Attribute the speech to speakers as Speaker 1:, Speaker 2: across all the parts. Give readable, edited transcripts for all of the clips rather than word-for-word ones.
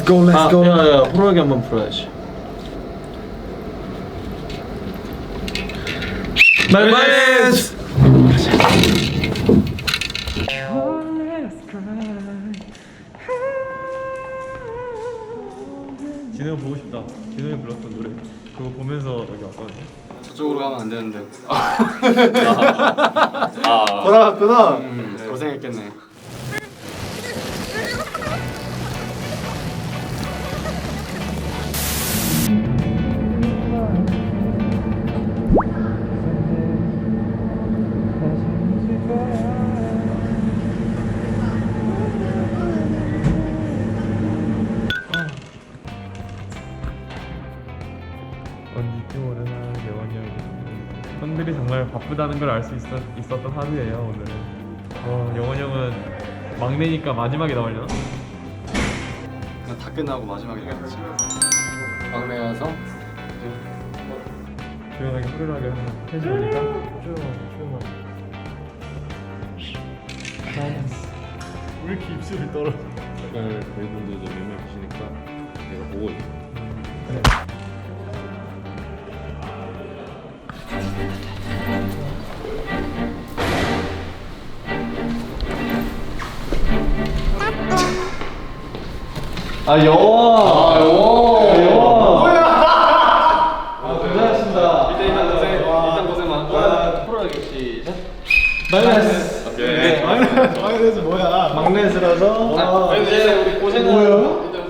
Speaker 1: Let's go, let's go.
Speaker 2: 야야 호루라기 한번 불어야지. 말마이스. 진우 보고 싶다. 진우이 불렀던 노래 그거 보면서 여기 왔거든요.
Speaker 3: 저쪽으로 가면 안 되는데.
Speaker 1: 돌아갔구나.
Speaker 3: 고생했겠네.
Speaker 2: 언니쯤 예원이 형이 형들이 정말 바쁘다는 걸 알 수 있었던 하루예요 오늘은. 영원이 형은 막내니까 마지막에 나오려나?
Speaker 3: 그냥 다 끝나고 마지막에 갔지. 막내 가서
Speaker 2: 조용하게 후루라기 하면 텐션 올릴까? 조용하게. 왜 이렇게 입술이 떨어?
Speaker 4: 색깔 저희분들도 몇 명 계시니까 내가 보고 있어.
Speaker 2: 여원.
Speaker 3: 고생하셨습니다. 일단 고생 많고.
Speaker 2: 후루라기 시작. 마이너스.
Speaker 4: 오케이.
Speaker 1: 마요네즈 뭐야?
Speaker 2: 막내스라서.
Speaker 3: 이제 우리 고생은
Speaker 2: 뭐야?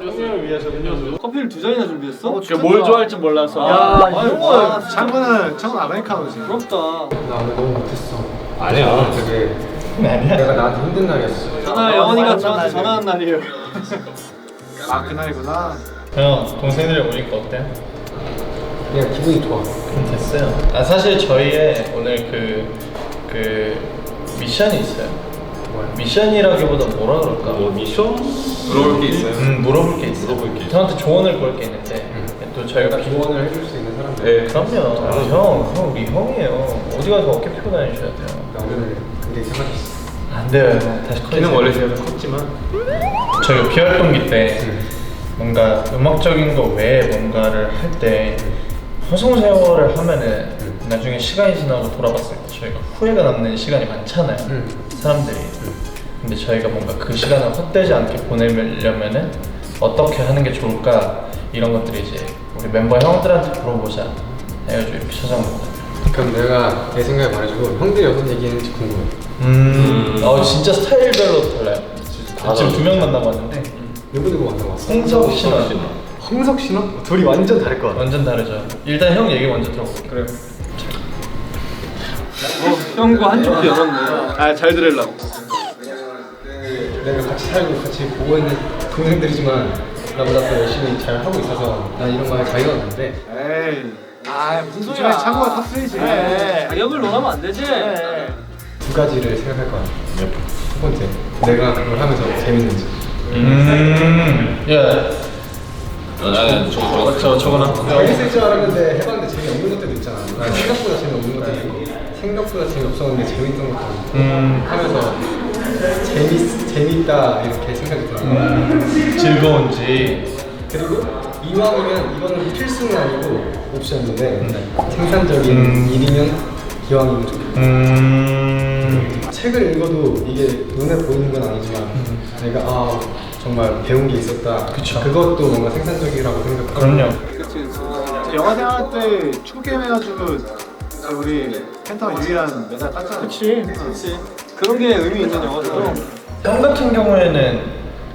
Speaker 3: 형님을 위해서 음료수. 커피를 2잔이나 준비했어?
Speaker 2: 뭘 좋아할지 몰라서.
Speaker 1: 이거 창은 아메리카노지.
Speaker 3: 부럽다.
Speaker 5: 나 오늘 너무 못했어.
Speaker 4: 아니야.
Speaker 5: 되게 내가 나한테 힘든 날이었어.
Speaker 3: 전화 영원이가 저한테 전화한 날이에요.
Speaker 1: 아 그날이구나.
Speaker 2: 형 동생들이 오니까 어때?
Speaker 5: 그냥 기분이 좋아.
Speaker 2: 됐어요. 아 사실 저희의 오늘 그 미션이 있어요. 미션이라기보다 뭐라 그럴까?
Speaker 4: 뭐 미션? 물어볼 게 있어요?
Speaker 2: 물어볼 게 있어요.
Speaker 4: 물어볼 게 있어요.
Speaker 2: 저한테 조언을 구할 게 있는데 또 저희가
Speaker 5: 조언을 해줄 수 있는 사람들.
Speaker 4: 네.
Speaker 2: 그럼요. 형 우리 형이에요. 어디 가서 어깨 펴고 다니셔야 돼요.
Speaker 5: 나 오늘 굉장히 생각했어.
Speaker 2: 안 돼요. 다시
Speaker 4: 키는 원래 제가 컸지만
Speaker 2: 저희가 비활동기 때 뭔가 음악적인 거 외에 뭔가를 할 때 허송세월을 하면은 나중에 시간이 지나고 돌아봤을 때 저희가 후회가 남는 시간이 많잖아요. 사람들이. 근데 저희가 뭔가 그 시간을 헛되지 않게 보내려면은 어떻게 하는 게 좋을까 이런 것들이 이제 우리 멤버 형들한테 물어보자 해가지고 이렇게 찾아온 거거든요.
Speaker 5: 그럼 내가 내 생각을 말해주고 형들이 어떤 얘기했는지 궁금해.
Speaker 2: 진짜 스타일별로 달라요. 지금 2명 만나봤는데
Speaker 5: 누구 만나봤어?
Speaker 2: 홍석 신원
Speaker 5: 홍석 신원? 둘이 완전 다를 것 같아.
Speaker 2: 완전 다르죠. 일단 형 얘기 먼저 들어볼게요.
Speaker 3: 그래. 형과 한쪽도 열었네. 잘 들으려고.
Speaker 5: 내가 같이 살고 같이 보고 있는 동생들이지만 나보다 더 열심히 잘 하고 있어서 난 이런 말에 자유가 없는데.
Speaker 1: 에이.
Speaker 3: 무슨
Speaker 1: 요즘에 창고가 탑3지.
Speaker 3: 자격을 논하면 안 되지.
Speaker 5: 두 가지를 생각할 거야. 첫 번째, 내가 그걸 하면서 재밌는지.
Speaker 2: 야,
Speaker 4: 나는
Speaker 2: 저거나.
Speaker 5: 재밌을 줄 알았는데 해봤는데 재미없는 것들도 있잖아. 난 생각보다 재미없는 것들도 있고 생각보다 재미없었는데 재밌던 것도 있고 하면서 재밌다 이렇게 생각이 들어요.
Speaker 2: 즐거운지.
Speaker 5: 그리고 이왕이면 이거는 필수는 아니고 옵션인데 생산적인 일이면 기왕이면 좋겠다. 책을 읽어도 이게 눈에 보이는 건 아니지만 내가 정말 배운 게 있었다.
Speaker 2: 그쵸.
Speaker 5: 그것도 뭔가 생산적이라고 생각하고.
Speaker 2: 그럼요.
Speaker 1: 그치. 영화 생활 때 축구 게임 해가지고 우리 펜타가 유일한 메달 땄잖아.
Speaker 3: 그렇지. 그런 게 의미 있는 영화죠.
Speaker 2: 형 같은 경우에는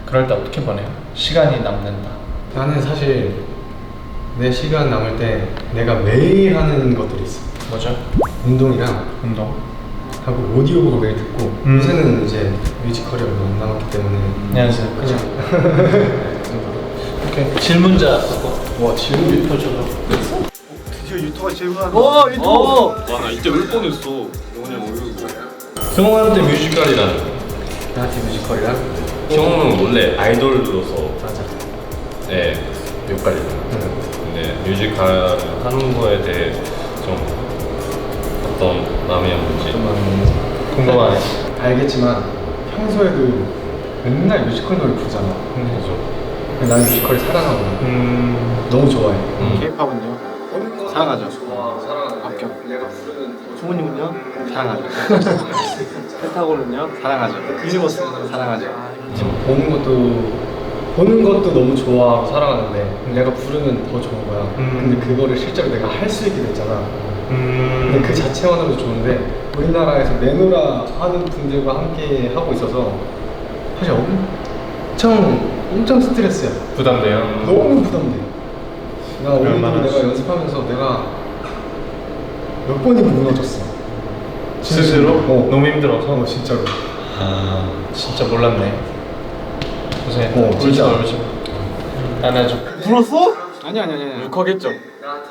Speaker 2: 그럴 때 어떻게 보내요? 시간이 남는다.
Speaker 5: 나는 사실 내 시간 남을 때 내가 매일 하는 것들이 있어.
Speaker 2: 뭐죠?
Speaker 5: 운동이랑
Speaker 2: 운동.
Speaker 5: 하고 오디오북을 매일 듣고 요새는 이제 뮤지컬이 얼마 안 남았기 때문에
Speaker 2: 연습.
Speaker 5: 그냥
Speaker 2: 오케이. 질문자.
Speaker 5: 와 질문 펼쳐서
Speaker 1: 드디어 유튜브가 질문하는
Speaker 3: 와 유튜브.
Speaker 4: 와나 이때 울 뻔했어. 영원히 형 얼굴.
Speaker 2: 형한테 뮤지컬이란.
Speaker 5: 나한테 뮤지컬이랑
Speaker 4: 형은 원래 아이돌로서
Speaker 5: 맞아.
Speaker 4: 네 뮤지컬이잖아. 근데 뮤지컬 하는 거에 대해 좀 어떤 마음이었는지
Speaker 2: 궁금하네.
Speaker 5: 알겠지만 평소에도 맨날 뮤지컬 노래 부르잖아.
Speaker 4: 그래서
Speaker 5: 나는 뮤지컬을 사랑하고 너무 좋아해.
Speaker 1: K-팝은요? 사랑하죠. 합격.
Speaker 3: 부모님은요?
Speaker 1: 사랑하죠.
Speaker 3: 펜타곤은요?
Speaker 1: 사랑하죠.
Speaker 3: 유니버스
Speaker 1: 사랑하죠.
Speaker 5: 보는 것도 너무 좋아하고 사랑하는데 내가 부르면 더 좋은 거야. 근데 그거를 실제로 내가 할 수 있게 됐잖아. 근데 그 자체만으로도 좋은데 우리나라에서 내노라 하는 분들과 함께 하고 있어서 사실 엄청 스트레스야.
Speaker 2: 부담돼요.
Speaker 5: 너무 부담돼. 나 오늘도
Speaker 2: 얼마나
Speaker 5: 내가 연습하면서 내가 몇 번이고 무너졌어.
Speaker 2: 스스로?
Speaker 5: 너무
Speaker 2: 힘들어서?
Speaker 5: 진짜로.
Speaker 2: 진짜 몰랐네. 고생했다.
Speaker 5: 진짜.
Speaker 2: 울지 마. 안아줘.
Speaker 1: 불었어? 아니.
Speaker 3: 울컥했죠?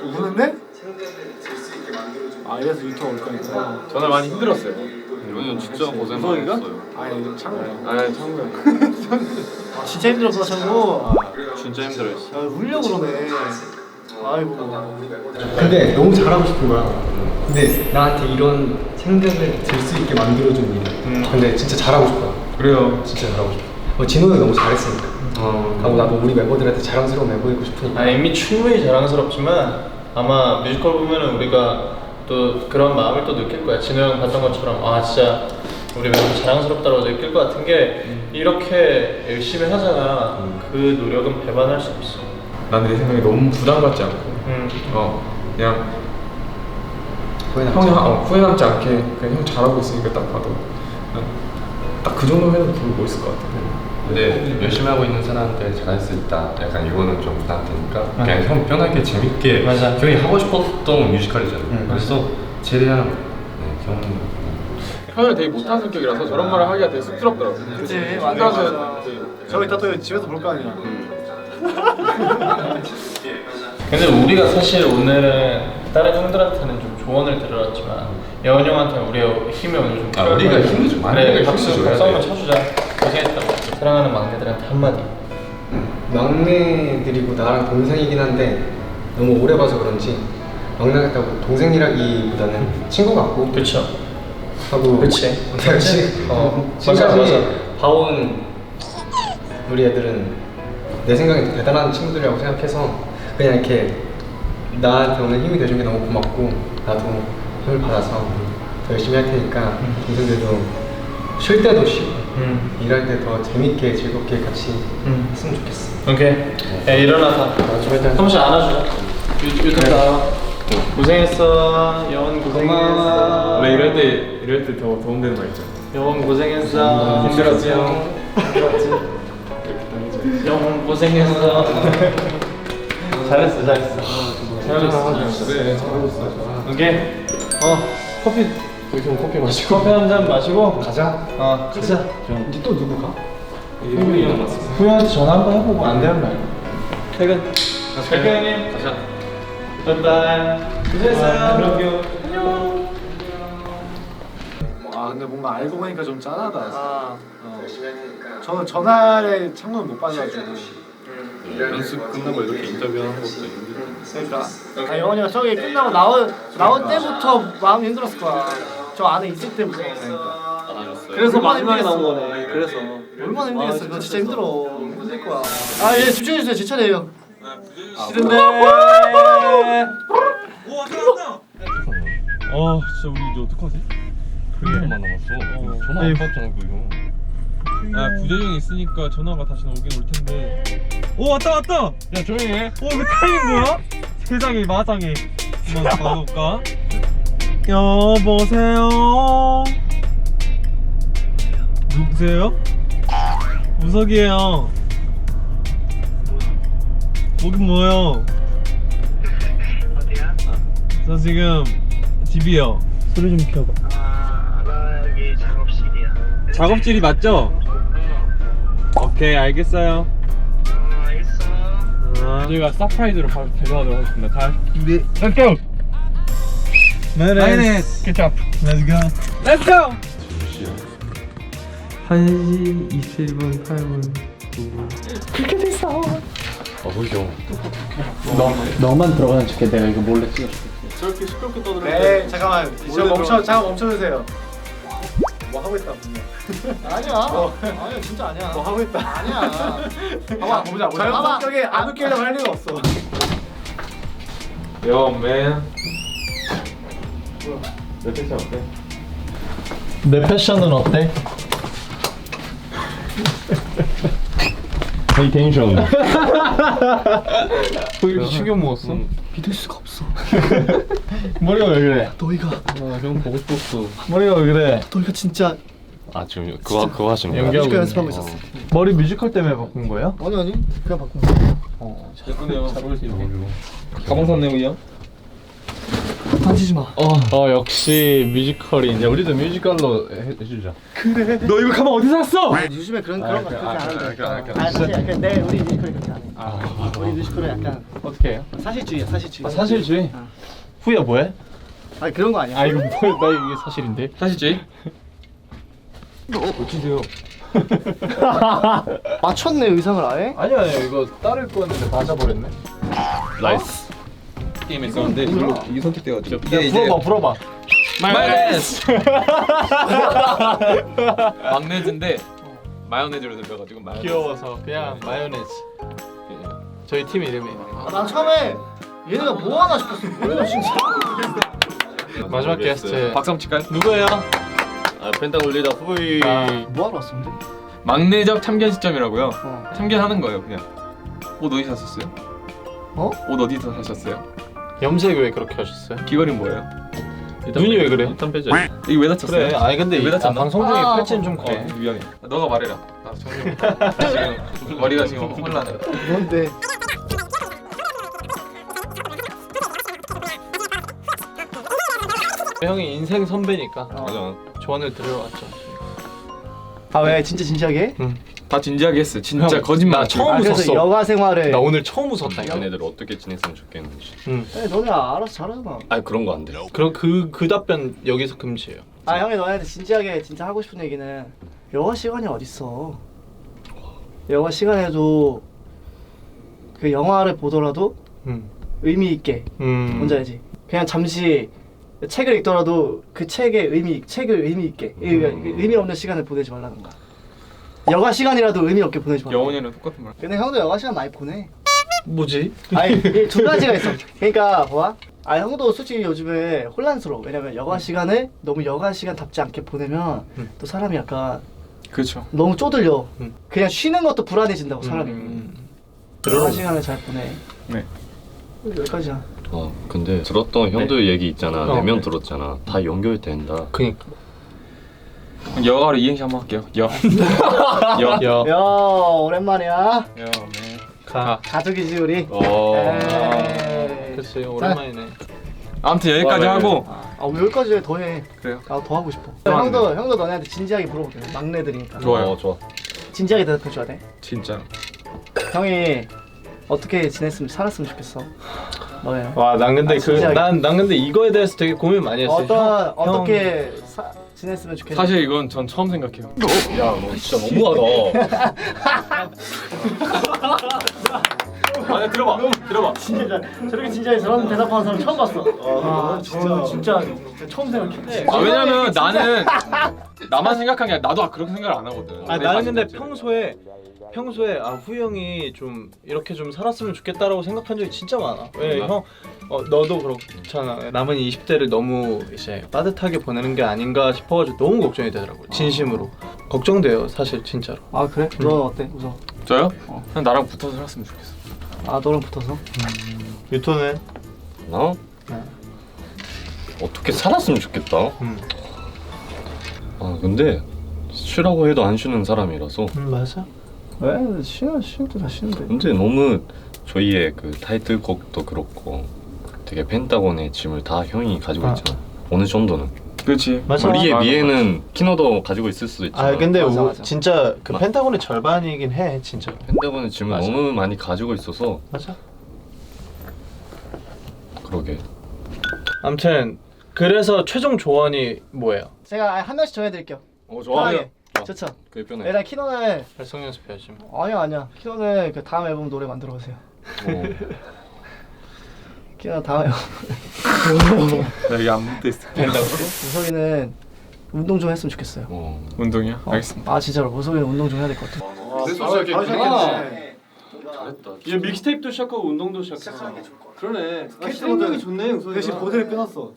Speaker 1: 우는데? 아 이래서 유튜브 올 거니까.
Speaker 3: 저는 많이 힘들었어요.
Speaker 4: 이거는 진짜 고생
Speaker 3: 우석이가?
Speaker 4: 많았어요.
Speaker 1: 아니 이거 창구야.
Speaker 3: 아 참고요.
Speaker 1: 아, 진짜 힘들었어 창구.
Speaker 4: 진짜 힘들어했어.
Speaker 1: 야 울려 그러네. 아이고.
Speaker 5: 근데 너무 잘하고 싶은 거야. 근데 나한테 이런 생각을 들 수 있게 만들어준 일. 근데 진짜 잘하고 싶어.
Speaker 2: 그래요.
Speaker 5: 진짜 잘하고 싶어. 진호는 너무 잘했으니까. 하고 나도 우리 멤버들한테 자랑스러운 멤버이고 싶으니까.
Speaker 2: 이미 충분히 자랑스럽지만 아마 뮤지컬 보면은 우리가 또 그런 마음을 또 느낄 거야. 진호 형 봤던 것처럼 진짜 우리 멤버 자랑스럽다고 느낄 것 같은 게 이렇게 열심히 하잖아. 그 노력은 배반할 수 없어.
Speaker 6: 나는 내 생각에 너무 부담 갖지 않고 그냥 후회 남지 않게 그냥 형 잘하고 있으니까 딱 봐도 딱 그 정도면 되게 멋있을 것 같아.
Speaker 7: 근데 열심히 하고 있는 사람한테 잘할 수 있다. 약간 이거는 좀 부담되니까 그냥 형 편하게 재밌게
Speaker 2: 맞아.
Speaker 7: 형이 하고 싶었던 뮤지컬이잖아요. 그래서 최대한 형은
Speaker 3: 표현을 되게 못하는 성격이라서 저런 말을 하기가 되게 쑥스럽더라고요.
Speaker 1: 그치
Speaker 3: 맞아.
Speaker 1: 저거 이따 또 집에서 볼 거 아니야.
Speaker 2: 근데 우리가 사실 오늘은 다른 형들한테는 좀 조언을 들어왔지만 여원 형한테는 우리의 힘이 오늘 좀 필요할
Speaker 7: 우리가
Speaker 2: 거야.
Speaker 7: 힘을 좀 많이
Speaker 2: 그래
Speaker 7: 내가
Speaker 2: 박수
Speaker 7: 힘을 줘야
Speaker 2: 한번
Speaker 7: 돼.
Speaker 2: 쳐주자. 고생했다고. 사랑하는 막내들한테 한마디.
Speaker 5: 막내들이고 나랑 동생이긴 한데 너무 오래 봐서 그런지 막내 같다고 동생이라기보다는 친구 같고
Speaker 2: 그쵸.
Speaker 5: 하고
Speaker 2: 그치.
Speaker 5: 그렇지.
Speaker 2: 맞아, 맞아.
Speaker 5: 봐온 우리 애들은 내 생각에 대단한 친구들이라고 생각해서 그냥 이렇게 나한테 오늘 힘이 돼준 게 너무 고맙고 나도 힘을 받아서 더 열심히 할 테니까 동생들도 쉴 때도 쉬고 일할 때 더 재밌게 즐겁게 같이 했으면 좋겠어.
Speaker 2: 오케이. 야 일어나서. 한 번씩 안아주자. 유튜브 나와. 고생했어. 여원 고생했어.
Speaker 6: 원래 이럴 때 더 도움되는 말 있죠.
Speaker 2: 여원 고생했어.
Speaker 5: 힘들었지 형. 힘들었지.
Speaker 2: 여원 고생했어. 잘했어. 잘했어.
Speaker 6: 그래 잘하고 있어.
Speaker 2: 오케이. 커피.
Speaker 6: 거기서 커피 마시고
Speaker 2: 커피 한 잔 마시고
Speaker 5: 가자.
Speaker 2: 가자.
Speaker 5: 니 또 누구 가?
Speaker 6: 형이랑 왔어.
Speaker 2: 후배한테 전화 한번 해보고 안 되는 말. 퇴근. 갈게요 형님.
Speaker 6: 가자.
Speaker 2: 바이바이. 고생했어요. 그럼요. 안녕.
Speaker 1: 아 근데 뭔가 알고 보니까 좀 짠하다. 저는 전날에 창문을 못 받아가지고.
Speaker 4: 연습 끝나고 이렇게 인터뷰하는 것도 힘들다.
Speaker 1: 그러니까 영원이가 저기 끝나고 나올 때부터 마음이 힘들었을 거야. 저 안에 있을 때부터.
Speaker 3: 그래서 마지막에 나온 거네. 그래서
Speaker 1: 얼마나 힘들겠어. 이거 진짜 힘들어. 힘들 거야. 예, 집중해주세요. 제 차례예요.
Speaker 3: 싫은데.
Speaker 6: 진짜 우리 이제 어떡하지?
Speaker 7: 그게만 남았어. 전화 안 받잖아 그거.
Speaker 6: 부재중 있으니까 전화가 다시 오긴 올 텐데. 왔다. 야 조용히 해. 이거 타임 뭐야? 세상에 마상에. 한번 가볼까? 여보세요. 누구세요? 우석이에요. 뭐긴 뭐요? 어디야? 저 지금 집이요. 소리 좀 켜봐.
Speaker 8: 나 여기 작업실이야.
Speaker 6: 작업실이 맞죠? 오케이 알겠어요.
Speaker 8: 알겠어.
Speaker 6: 저희가 서프라이즈로 바로 데려가도록 하겠습니다. 다 준비. Let's go. Minus. Good job. Let's go. Let's go. 1시 27분 8분 9분.
Speaker 7: 보이죠.
Speaker 2: 너만 들어가는 척해. 내가 이거 몰래 찍어줄게.
Speaker 3: 저렇게 시끄럽게 떠들어.
Speaker 1: 네, 잠깐만 멈춰주세요. 뭐 하고 있다 분명.
Speaker 5: 아니야 진짜 아니야.
Speaker 1: 뭐 하고 있다.
Speaker 5: 아니야.
Speaker 1: 봐봐 보자. 자연 성격에 안 웃기려고 할 리가 없어.
Speaker 6: 요맨 내 패션 어때?
Speaker 2: 내 패션은 어때?
Speaker 4: 헤이 텐션.
Speaker 2: 왜 이렇게 숙여 먹었어?
Speaker 5: 믿을 수가 없어.
Speaker 2: 머리가 왜 그래?
Speaker 5: 너희가
Speaker 4: 형 보고 싶었어.
Speaker 2: 머리가 왜 그래?
Speaker 5: 너희가 진짜
Speaker 7: 아 지금 그거 하신 거야?
Speaker 2: 연기하고
Speaker 5: 뮤지컬 연습하고
Speaker 2: 있네.
Speaker 5: 있었어.
Speaker 2: 머리 뮤지컬 때문에 바꾼 거야?
Speaker 5: 아니 그냥 바꾼 거야.
Speaker 6: 예쁘네요. 잘 어울리시네. 가방 샀네 우리 형.
Speaker 5: 만지지 마.
Speaker 2: 역시 뮤지컬인.
Speaker 4: 야 우리도 뮤지컬로 해주자.
Speaker 6: 너 이거 가방 어디서 샀어?
Speaker 5: 요즘에 그런 거 그렇게 안 하는데. 아 진짜 약간 내 우리 뮤지컬이 그렇게 안 해. 우리 뮤지컬은 약간
Speaker 2: 어떻게 해요?
Speaker 5: 사실주의야 사실주의.
Speaker 2: 사실주의? 후야 뭐해?
Speaker 5: 아니 그런 거 아니야.
Speaker 2: 아 이거 뭐야? 나 이게 사실인데?
Speaker 6: 사실지? 어찌세요?
Speaker 5: 맞췄네 의상을 아예?
Speaker 2: 아니야 이거 따를 거였는데 맞아버렸네.
Speaker 7: 나이스.
Speaker 6: 게임에 있었는데 별로 이게 선택돼가지고
Speaker 2: 야, 불어봐.
Speaker 6: 마요네즈! 막내즈인데 마요네즈로 들려가지고 마요네즈.
Speaker 2: 귀여워서 그냥 마요네즈. 저희 팀 이름이.
Speaker 5: 난 처음에 얘네가 뭐 하나 싶었어. 뭐야 진짜.
Speaker 2: 마지막 게스트
Speaker 6: 박수 한번 칠까요?
Speaker 2: 누구예요?
Speaker 7: 아 펜타곤 리더 후이.
Speaker 5: 뭐 하러 왔어 근데?
Speaker 6: 막내적 참견 시점이라고요.
Speaker 5: 어.
Speaker 6: 참견하는 거예요 그냥. 옷 어디서 샀었어요?
Speaker 5: 어?
Speaker 6: 옷 어디서 사셨어요?
Speaker 2: 염색 왜 그렇게 하셨어요?
Speaker 6: 귀걸이는 뭐예요?
Speaker 2: 눈이 왜 그래?
Speaker 7: 일단 빼자.
Speaker 6: 이거 왜 다쳤어요?
Speaker 2: 그래. 아니 근데
Speaker 6: 왜 다쳤나?
Speaker 2: 방송 중에 팔찌는 좀 그래.
Speaker 6: 미안해. 너가 말해라. 나 정리 못해. 지금 머리가 지금 혼란해.
Speaker 5: 뭔데?
Speaker 2: 형이 인생 선배니까
Speaker 7: 맞아.
Speaker 2: 조언을 들어왔죠.
Speaker 5: 아 왜 진짜 진지하게?
Speaker 6: 다 진지하게 했어. 진짜
Speaker 2: 형,
Speaker 6: 거짓말.
Speaker 2: 나 처음
Speaker 5: 아 그래서
Speaker 2: 웃었어.
Speaker 5: 여가 생활을.
Speaker 2: 나 오늘 처음 웃었다.
Speaker 7: 얘네들 어떻게 지냈으면 좋겠는지.
Speaker 5: 아니, 너네 알아서 잘하잖아.
Speaker 7: 아니 그런 거 안 돼.
Speaker 2: 그럼 그 답변 여기서 금지예요.
Speaker 5: 아 형이 너네한테 진지하게 진짜 하고 싶은 얘기는 여가 시간이 어딨어. 여가 시간에도 그 영화를 보더라도 의미 있게 뭔지 알지? 그냥 잠시 책을 읽더라도 그 책의 책을 의미 있게 의미 없는 시간을 보내지 말라는 거야. 여가 시간이라도 의미 없게 보내지 말라.
Speaker 6: 영원이랑 똑같은 말.
Speaker 5: 근데 형도 여가 시간 많이 보내.
Speaker 2: 뭐지?
Speaker 5: 아니 이게 두 가지가 있어. 그러니까 뭐야? 아 형도 솔직히 요즘에 혼란스러워. 왜냐면 여가 시간을 너무 여가 시간답지 않게 보내면 또 사람이 약간
Speaker 6: 그렇죠.
Speaker 5: 너무 쪼들려. 그냥 쉬는 것도 불안해진다고 사람이. 여가
Speaker 2: 그럼.
Speaker 5: 시간을 잘 보내.
Speaker 6: 네.
Speaker 5: 여기까지야.
Speaker 7: 근데 들었던 형들 얘기 있잖아.
Speaker 2: 어.
Speaker 7: 4명 들었잖아. 다 연결된다.
Speaker 2: 그니까.
Speaker 6: 여가로 이행시 한번 할게요. 여.
Speaker 2: 여.
Speaker 5: 야 오랜만이야.
Speaker 6: 네.
Speaker 2: 가.
Speaker 5: 가족이지 우리. 에이.
Speaker 2: 글쎄 오랜만이네.
Speaker 6: 아무튼 여기까지
Speaker 7: 와,
Speaker 6: 하고
Speaker 5: 아왜 여기까지 더 해?
Speaker 6: 그래요.
Speaker 5: 나 더 하고 싶어.
Speaker 6: 아,
Speaker 5: 형도 너네한테 진지하게 물어볼게. 막내들이니까.
Speaker 6: 좋아요.
Speaker 7: 좋아.
Speaker 5: 진지하게 대답해줘야 돼.
Speaker 6: 진짜.
Speaker 5: 형이 어떻게 지냈으면 살았으면 좋겠어. 너네.
Speaker 2: 와, 난 근데
Speaker 5: 진지하게.
Speaker 2: 난 근데 이거에 대해서 되게 고민 많이 했어.
Speaker 5: 어떻게 지냈으면 좋겠어.
Speaker 6: 사실 이건 전 처음 생각해요.
Speaker 7: 야 너 진짜 너무하다.
Speaker 6: 아니 들어봐.
Speaker 5: 저렇게 진지하게 저런 대답하는 사람 처음 봤어. 아 진짜 처음 생각해.
Speaker 6: 아 왜냐면 나는 나만 생각한 게 아니라 나도 그렇게 생각을 안 하거든.
Speaker 2: 아 나는 근데 평소에 후이 형이 좀 이렇게 좀 살았으면 좋겠다라고 생각한 적이 진짜 많아. 왜 형 너도 그렇잖아. 남은 20대를 너무 이제 빠듯하게 보내는 게 아닌가 싶어가지고 너무 걱정이 되더라고. 진심으로 걱정돼요 사실 진짜로.
Speaker 5: 아 그래? 너 어때? 우선.
Speaker 6: 저요? 그냥 나랑 붙어서 살았으면 좋겠어.
Speaker 5: 아 너랑 붙어서?
Speaker 2: 유토는?
Speaker 7: 나? 어떻게 살았으면 좋겠다. 아 근데 쉬라고 해도 안 쉬는 사람이라서.
Speaker 2: 맞아.
Speaker 5: 왜? 쉬는 때 다 쉬는데.
Speaker 7: 근데 너무 저희의 그 타이틀곡도 그렇고 되게 펜타곤의 짐을 다 형이 가지고 있잖아. 어느 정도는.
Speaker 6: 그렇지.
Speaker 2: 맞아.
Speaker 7: 우리에 비해는 키노도 가지고 있을 수도 있지만.
Speaker 2: 아 근데
Speaker 5: 맞아.
Speaker 2: 진짜 그 펜타곤의 절반이긴 해 진짜.
Speaker 7: 펜타곤의 짐을
Speaker 2: 맞아.
Speaker 7: 너무 많이 가지고 있어서.
Speaker 2: 맞아.
Speaker 7: 그러게.
Speaker 2: 아무튼 그래서 최종 조언이 뭐예요?
Speaker 5: 제가 한 명씩 정해드릴게요.
Speaker 7: 좋아.
Speaker 5: 편하게. 좋죠.
Speaker 7: 그게 편해.
Speaker 5: 일단 키노는
Speaker 2: 발성 연습해야지.
Speaker 5: 아니야. 키노는 그 다음 앨범 노래 만들어 오세요. 키노 다음 앨범.
Speaker 6: 나 이게 안 붙어 있어.
Speaker 5: 우석이는
Speaker 9: 운동 좀 했으면 좋겠어요.
Speaker 3: 운동이야? 알겠습니다.
Speaker 9: 아 진짜로 보석이는 운동 좀 해야 될 것 같아.
Speaker 6: 얘 믹스테이프도 시작하고 운동도 시작했어. 그러네.
Speaker 1: 생각이 좋네. 대신 보드를 끊었어.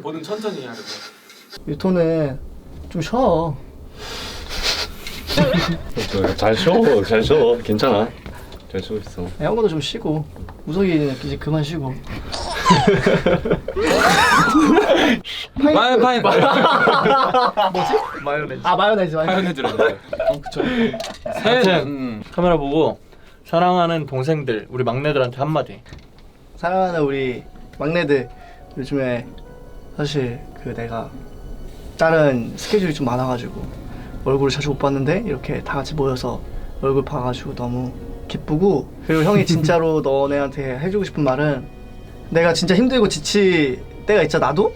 Speaker 3: 뭐든 천천히 해야 돼.
Speaker 9: 유토는 좀 쉬어.
Speaker 7: 잘 쉬어, 잘 쉬어. 괜찮아. 잘 쉬고 있어.
Speaker 9: 형도 좀 쉬고 우석이는 이제 그만 쉬고.
Speaker 3: 파인.
Speaker 9: 뭐지? 마요네즈. 아 마요네즈.
Speaker 3: 파이어네즈라는데. 그쵸.
Speaker 2: 하여튼 카메라 보고 사랑하는 동생들 우리 막내들한테 한마디.
Speaker 9: 사랑하는 우리 막내들, 요즘에 사실 그 내가 다른 스케줄이 좀 많아가지고 얼굴을 자주 못 봤는데 이렇게 다 같이 모여서 얼굴 봐가지고 너무 기쁘고, 그리고 형이 진짜로 너네한테 해주고 싶은 말은, 내가 진짜 힘들고 지칠 때가 있잖아 나도?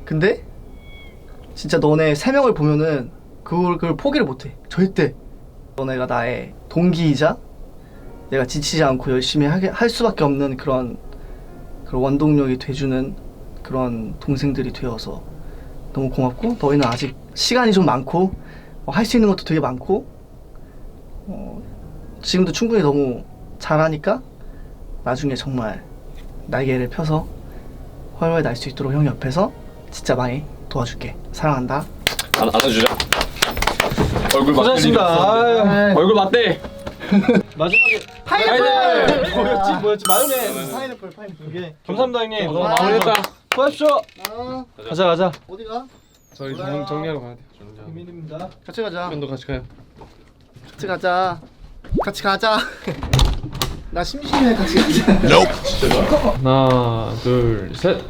Speaker 9: 근데 진짜 너네 3명을 보면은 그걸 포기를 못해 절대. 너네가 나의 동기이자 내가 지치지 않고 열심히 할 수밖에 없는 그런 원동력이 돼주는 그런 동생들이 되어서 너무 고맙고, 너희는 아직 시간이 좀 많고 할 수 있는 것도 되게 많고 지금도 충분히 너무 잘하니까 나중에 정말 날개를 펴서 훨훨 날 수 있도록 형 옆에서 진짜 많이 도와줄게. 사랑한다.
Speaker 7: 안아주자.
Speaker 3: 얼굴
Speaker 2: 고생하셨습니다.
Speaker 3: 얼굴 맞대.
Speaker 2: 마지막에
Speaker 9: 파인애플!
Speaker 2: 뭐였지? 마요네즈.
Speaker 9: 파인애플.
Speaker 2: 이게 감사합니다 형님.
Speaker 3: 너무 잘했다.
Speaker 2: 수고하십시오. 가자.
Speaker 9: 어디가?
Speaker 3: 저희 정리하러 가야 돼.
Speaker 2: 비밀입니다.
Speaker 9: 같이 가자.
Speaker 3: 도 같이 가요.
Speaker 9: 같이 가자. 나 심심해. 같이 가자.
Speaker 6: 하나, 둘, 셋.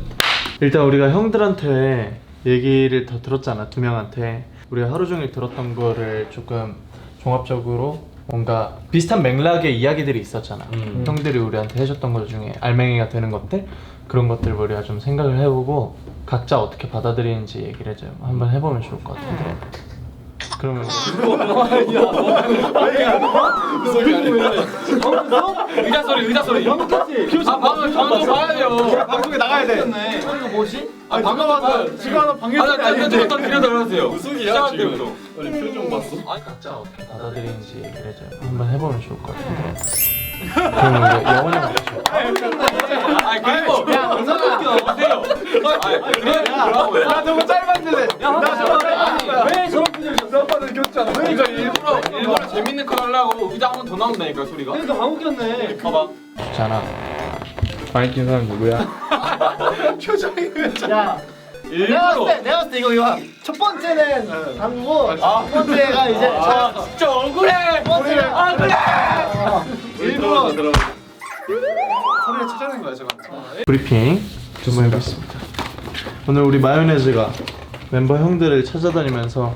Speaker 2: 일단 우리가 형들한테 얘기를 더 들었잖아, 2명한테. 우리가 하루 종일 들었던 거를 조금 종합적으로 뭔가 비슷한 맥락의 이야기들이 있었잖아. 형들이 우리한테 해줬던 것 중에 알맹이가 되는 것들, 그런 것들 우리가 좀 생각을 해보고 각자 어떻게 받아들이는지 얘기를 좀 한번 해보면 좋을 것 같은데. 그러면
Speaker 3: 의자 소리. 아 방금 봐야 돼요.
Speaker 1: 방송에 나가야 돼.
Speaker 3: 이거 뭐지?
Speaker 1: 방금 와서 지금 하나 방에
Speaker 3: 일단 들려드려주세요.
Speaker 7: 무슨이야 지금?
Speaker 3: 표정 봤어? 아니
Speaker 2: 각자 어떻게 받아들이는지 얘기를 좀 한번 해보면 좋을 것 같은데. 그러면 우리 영원히 말해줘.
Speaker 3: 아 그리고 야 웃겨. 하세요.
Speaker 1: 야 너무 짧았는데.
Speaker 3: 왜 저런 표정을 줬어? 그러니까 일부러 재밌는 거 하려고 의자 한 번 더 나온다니까 소리가. 그러니까 안 웃겼네. 봐봐.
Speaker 2: 좋잖아.
Speaker 6: 많이 낀 사람 누구야?
Speaker 9: 야, 내가 봤을 때 이거 첫 번째는 당구고, 두 번째가 이제
Speaker 3: 진짜 억울해.
Speaker 9: 첫 번째는
Speaker 3: 그래.
Speaker 1: 일부러 소리를 찾아낸 거야 제가.
Speaker 2: 브리핑 좀 해보겠습니다. 오늘 우리 마요네즈가 멤버 형들을 찾아다니면서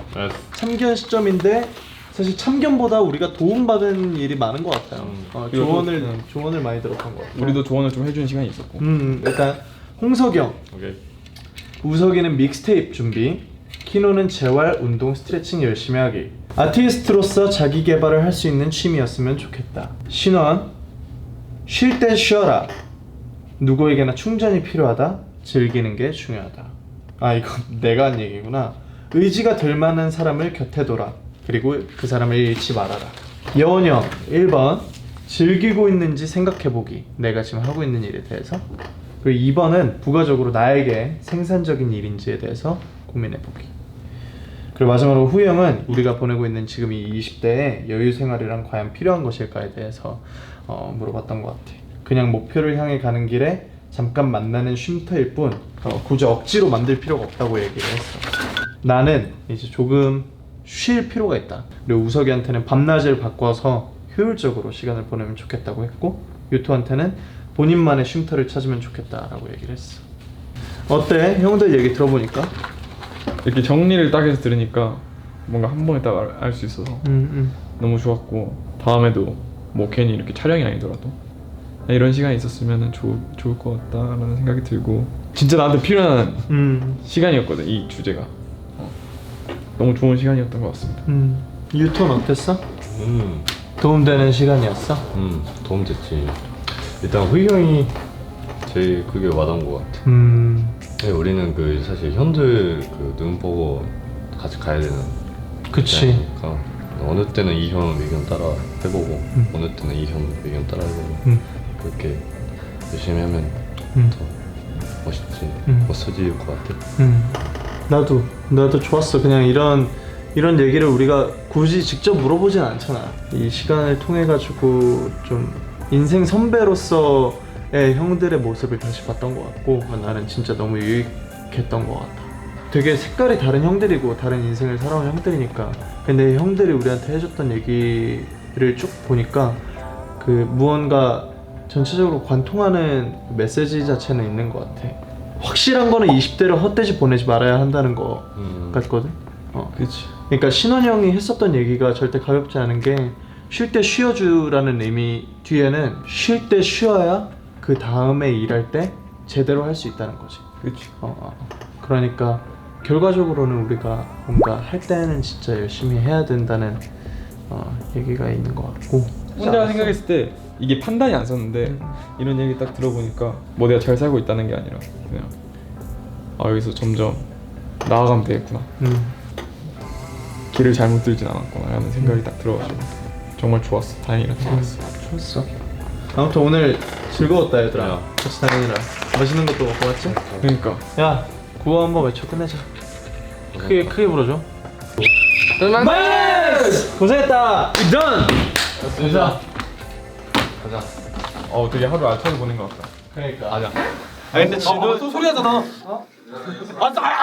Speaker 2: 참견 시점인데, 사실 참견보다 우리가 도움받은 일이 많은 것 같아요. 조언을 많이 들었던 것 같아요.
Speaker 6: 우리도 조언을 좀 해주는 시간이 있었고.
Speaker 2: 일단 홍석이 형,
Speaker 7: 오케이.
Speaker 2: 우석이는 믹스테이프 준비, 키노는 재활, 운동, 스트레칭 열심히 하기. 아티스트로서 자기 개발을 할 수 있는 취미였으면 좋겠다. 신원, 쉴 때 쉬어라. 누구에게나 충전이 필요하다. 즐기는 게 중요하다. 아 이거 내가 한 얘기구나. 의지가 될 만한 사람을 곁에 둬라. 그리고 그 사람을 잃지 말아라. 여원 형 1번, 즐기고 있는지 생각해보기. 내가 지금 하고 있는 일에 대해서. 그리고 2번은 부가적으로 나에게 생산적인 일인지에 대해서 고민해보기. 그리고 마지막으로 후이 형은 우리가 보내고 있는 지금 이 20대의 여유 생활이란 과연 필요한 것일까에 대해서 물어봤던 것 같아. 그냥 목표를 향해 가는 길에 잠깐 만나는 쉼터일 뿐 굳이 억지로 만들 필요가 없다고 얘기를 했어. 나는 이제 조금 쉴 필요가 있다. 그리고 우석이한테는 밤낮을 바꿔서 효율적으로 시간을 보내면 좋겠다고 했고, 유토한테는 본인만의 쉼터를 찾으면 좋겠다라고 얘기를 했어. 어때? 형들 얘기 들어보니까?
Speaker 6: 이렇게 정리를 딱 해서 들으니까 뭔가 한 번에 딱 알 수 있어서 너무 좋았고, 다음에도 뭐 괜히 이렇게 촬영이 아니더라도 이런 시간이 있었으면 좋을 것 같다라는 생각이 들고, 진짜 나한테 필요한 시간이었거든 이 주제가. 너무 좋은 시간이었던 것 같습니다.
Speaker 2: 유토는 어땠어? 도움되는 시간이었어?
Speaker 7: 도움됐지. 일단 후이 형이 제일 그게 와닿은 것 같아. 네, 우리는 그 사실 형들 그 눈 보고 같이 가야 되는
Speaker 5: 그치.
Speaker 7: 입장이니까 어느 때는 이 형 의견 따라 해보고 어느 때는 이 형 의견 따라 해보고 그렇게 열심히 하면 더 멋있지 멋져질 것 같아.
Speaker 5: 나도 좋았어. 그냥 이런 얘기를 우리가 굳이 직접 물어보진 않잖아. 이 시간을 통해 가지고 좀 인생 선배로서의 형들의 모습을 다시 봤던 것 같고 나는 진짜 너무 유익했던 것 같아. 되게 색깔이 다른 형들이고 다른 인생을 살아온 형들이니까 근데 형들이 우리한테 해줬던 얘기를 쭉 보니까 그 무언가 전체적으로 관통하는 메시지 자체는 있는 것 같아. 확실한 거는 20대를 헛되이 보내지 말아야 한다는 거 같거든.
Speaker 6: 그렇지.
Speaker 5: 그러니까 신원이 형이 했었던 얘기가 절대 가볍지 않은 게 쉴 때 쉬어주라는 의미 뒤에는 쉴 때 쉬어야 그 다음에 일할 때 제대로 할 수 있다는 거지.
Speaker 6: 그렇지.
Speaker 5: 그러니까 결과적으로는 우리가 뭔가 할 때는 진짜 열심히 해야 된다는 얘기가 있는 것 같고
Speaker 6: 혼자 생각했을 때 이게 판단이 안 섰는데 이런 얘기 딱 들어보니까 뭐 내가 잘 살고 있다는 게 아니라 그냥 여기서 점점 나아가면 되겠구나. 길을 잘못 들진 않았구나 라는 생각이 딱 들어가지고 정말 좋았어. 다행이라는 생각했어.
Speaker 5: 좋았어. 아무튼 오늘 즐거웠다 얘들아. 같이 다니느라 맛있는 것도 먹고 왔지?
Speaker 6: 그러니까
Speaker 5: 야 구호 한번 외쳐 끝내자. 크게 불어줘. 고생했다. done.
Speaker 6: 가자. 되게 하루 알차게 보낸 것 같다.
Speaker 5: 그러니까.
Speaker 6: 가자.
Speaker 3: 근데 지금 또 소리 하잖아.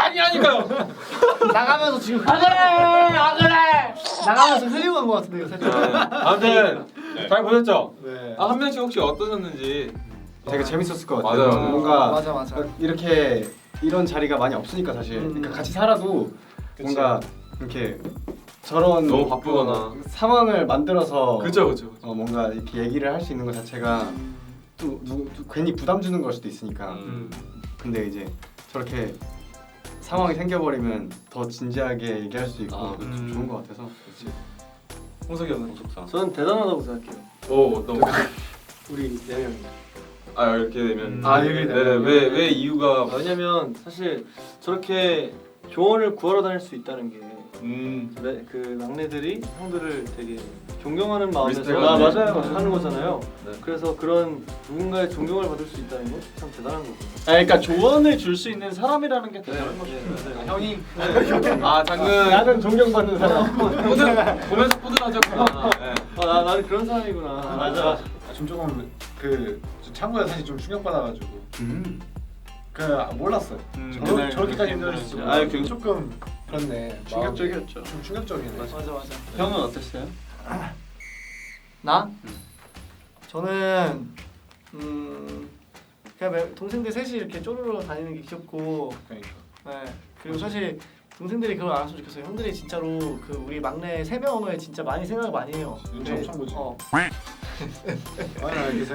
Speaker 3: 아니라니까요.
Speaker 9: 나가면서 지금 안 그래 나가면서 흘리고 간 것 같은데 이거 살짝.
Speaker 3: 아무튼 잘 보셨죠?
Speaker 1: 네.
Speaker 3: 한 명씩 혹시 어떠셨는지.
Speaker 1: 되게 재밌었을 것 같아요.
Speaker 3: 맞아요.
Speaker 1: 뭔가
Speaker 9: 맞아.
Speaker 1: 이렇게 이런 자리가 많이 없으니까 사실 그러니까 같이 살아도 뭔가 이렇게 저런
Speaker 3: 너무 바쁘거나.
Speaker 1: 상황을 만들어서
Speaker 3: 그죠.
Speaker 1: 뭔가 이렇게 얘기를 할 수 있는 것 자체가 또 괜히 부담 주는 걸 수도 있으니까. 근데 이제 저렇게 상황이 생겨버리면 더 진지하게 얘기할 수 있고 좋은 것 같아서.
Speaker 3: 홍석이 형은 좋다.
Speaker 9: 저는 대단하다고 생각해요.
Speaker 3: 오 너무.
Speaker 9: 우리 4명이.
Speaker 3: 이렇게 되면.
Speaker 1: 이렇게 되면.
Speaker 3: 왜 이유가.
Speaker 10: 왜냐면 사실 저렇게 조언을 구하러 다닐 수 있다는 게 그 막내들이 형들을 되게 존경하는 마음에서
Speaker 3: 리스펙.
Speaker 10: 맞아요 하는 거잖아요. 그래서 그런 누군가의 존경을 받을 수 있다는 건 참 대단한 거고.
Speaker 9: 그러니까 조언을 줄 수 있는 사람이라는 게 대단한 거죠.
Speaker 3: 형이. 장군.
Speaker 9: 나는 존경받는 사람.
Speaker 3: 보면서 뿌듯하셨구나.
Speaker 10: 나는 그런 사람이구나.
Speaker 9: 맞아.
Speaker 1: 좀 조금 창구가 사실 좀 충격받아가지고 몰랐어요. 저렇게까지 힘들었을 줄. 조금 그렇네.
Speaker 9: 충격적이었죠.
Speaker 1: 좀 충격적이네.
Speaker 9: 맞아.
Speaker 10: 형은 어땠어요?
Speaker 9: 나? 저는 그냥 동생들 셋이 이렇게 쪼르르 다니는 게 귀엽고.
Speaker 1: 그러니까.
Speaker 9: 네. 그리고 사실 동생들이 그걸 알았으면 좋겠어요. 형들이 진짜로 그 우리 막내 3명을 진짜 많이 생각을 많이 해요.
Speaker 1: 눈치 엄청 보지.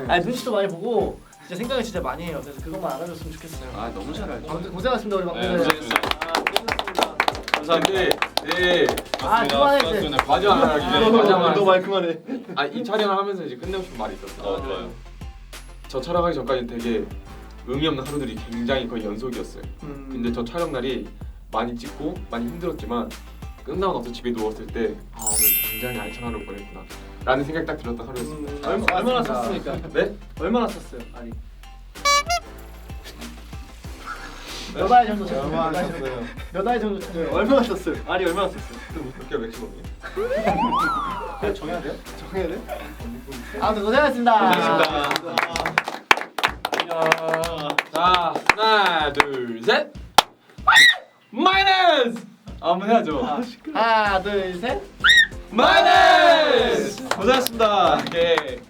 Speaker 9: 아니 눈치도 많이 보고 진짜 생각을 진짜 많이 해요. 그래서 그것만 알아줬으면 좋겠어요.
Speaker 3: 너무 잘 알죠.
Speaker 9: 아무튼 고생하셨습니다 우리 막내들.
Speaker 3: 고생했어요. 감사합니다.
Speaker 9: 그만해.
Speaker 3: 마지막.
Speaker 10: 너 말 그만해.
Speaker 3: 이 촬영을 하면서 이제 끝내고 싶은 말이 있었어.
Speaker 7: 좋아요.
Speaker 3: 저 촬영하기 전까지 되게 의미 없는 하루들이 굉장히 거의 연속이었어요. 근데 저 촬영 날이 많이 찍고 많이 힘들었지만 끝나고 나서 집에 누웠을 때 오늘 굉장히 알찬 하루를 보냈구나 라는 생각이 딱 들었던 하루였습니다.
Speaker 10: 얼마나 썼습니까?
Speaker 3: 네?
Speaker 10: 얼마나 썼어요? 아니.
Speaker 9: 몇 알 정도 쳤어요? 몇 알 정도 쳤어요?
Speaker 10: 얼마나 썼어요? 아니 얼마나 썼어요?
Speaker 3: 그게 맥시멈이에요.
Speaker 1: 그냥 정해야 돼요?
Speaker 9: 아무튼 고생하셨습니다.
Speaker 3: 자, 하나, 둘, 셋. 마이너스. 한번 해야죠.
Speaker 9: 하나 둘 셋.
Speaker 3: 마이너스. 고생하셨습니다. 오케이.